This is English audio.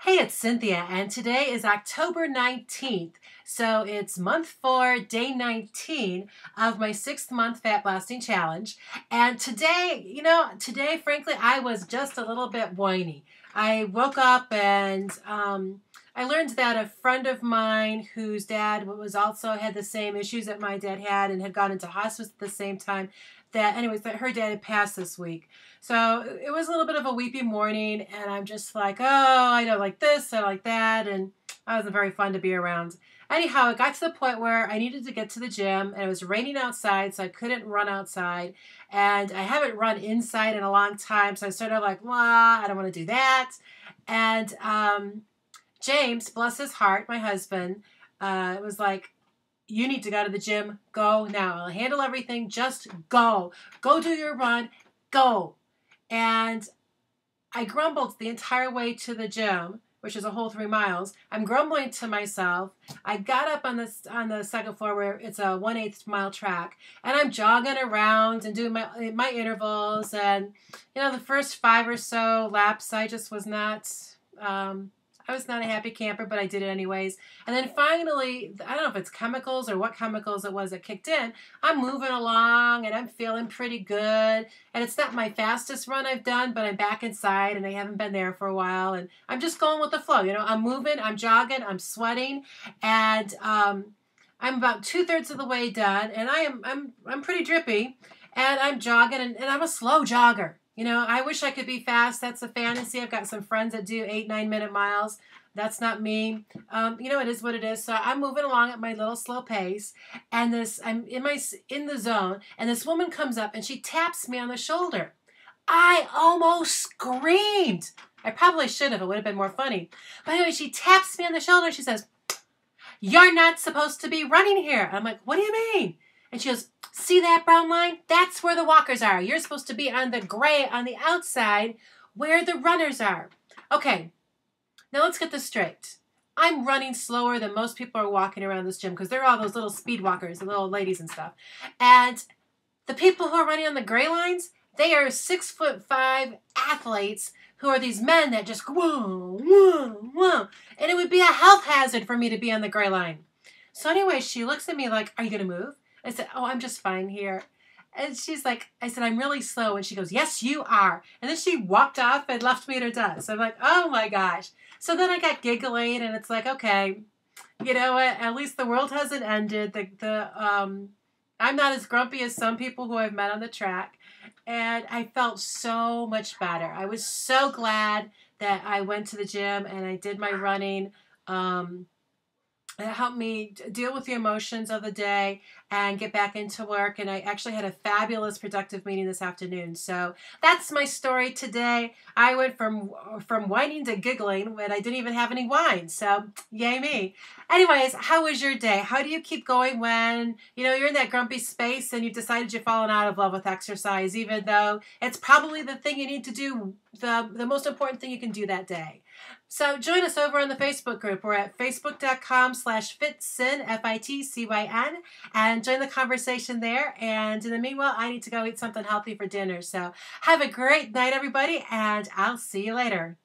Hey, it's Cynthia, and today is October 19th, so it's month 4, day 19 of my 6th-month Fat Blasting Challenge. And today, frankly, I was just a little bit whiny. I woke up and I learned that a friend of mine whose dad was also had the same issues that my dad had and had gone into hospice at the same time, that her dad had passed this week. So it was a little bit of a weepy morning, and I'm just like, oh, I don't like this, I don't like that, and I wasn't very fun to be around. Anyhow, it got to the point where I needed to get to the gym, and it was raining outside, so I couldn't run outside, and I haven't run inside in a long time, so I started like, well, I don't want to do that. And James, bless his heart, my husband, was like, you need to go to the gym. Go now. I'll handle everything. Just go. Go do your run. Go. And I grumbled the entire way to the gym, which is a whole 3 miles. I'm grumbling to myself. I got up on the second floor where it's a 1/8 mile track, and I'm jogging around and doing my intervals. And the first 5 or so laps, I just was not. I was not a happy camper, but I did it anyways. And then finally, I don't know if it's chemicals or what chemicals it was that kicked in. I'm moving along and I'm feeling pretty good. And it's not my fastest run I've done, but I'm back inside and I haven't been there for a while. And I'm just going with the flow. I'm moving, I'm jogging, I'm sweating, and I'm about 2/3 of the way done. And I'm pretty drippy, and I'm jogging, and I'm a slow jogger. I wish I could be fast. That's a fantasy. I've got some friends that do 8-9 minute miles. That's not me. It is what it is. So I'm moving along at my little slow pace, and I'm in the zone, and this woman comes up and she taps me on the shoulder. I almost screamed. I probably should have. It would have been more funny. But anyway, she taps me on the shoulder and she says, "You're not supposed to be running here." I'm like, "What do you mean?" And she goes, "See that brown line? That's where the walkers are. You're supposed to be on the gray on the outside where the runners are." Okay, now let's get this straight. I'm running slower than most people are walking around this gym because they're all those little speed walkers, the little ladies and stuff. And the people who are running on the gray lines, they are 6'5" athletes who are these men that just whoa, whoa, whoa. And it would be a health hazard for me to be on the gray line. So anyway, she looks at me like, "Are you going to move?" I said, "Oh, I'm just fine here." And she's like, I said, "I'm really slow." And she goes, "Yes, you are." And then she walked off and left me at her desk. So I'm like, oh my gosh. So then I got giggling, and it's like, okay, you know what? At least the world hasn't ended. I'm not as grumpy as some people who I've met on the track. And I felt so much better. I was so glad that I went to the gym and I did my running. It helped me deal with the emotions of the day and get back into work. And I actually had a fabulous, productive meeting this afternoon. So that's my story today. I went from whining to giggling when I didn't even have any wine. So yay me. Anyways, how was your day? How do you keep going when you're in that grumpy space and you've decided you've fallen out of love with exercise, even though it's probably the thing you need to do, the most important thing you can do that day? So join us over on the Facebook group. We're at facebook.com/FitCyn, FITCYN, and join the conversation there. And in the meanwhile, I need to go eat something healthy for dinner. So have a great night, everybody, and I'll see you later.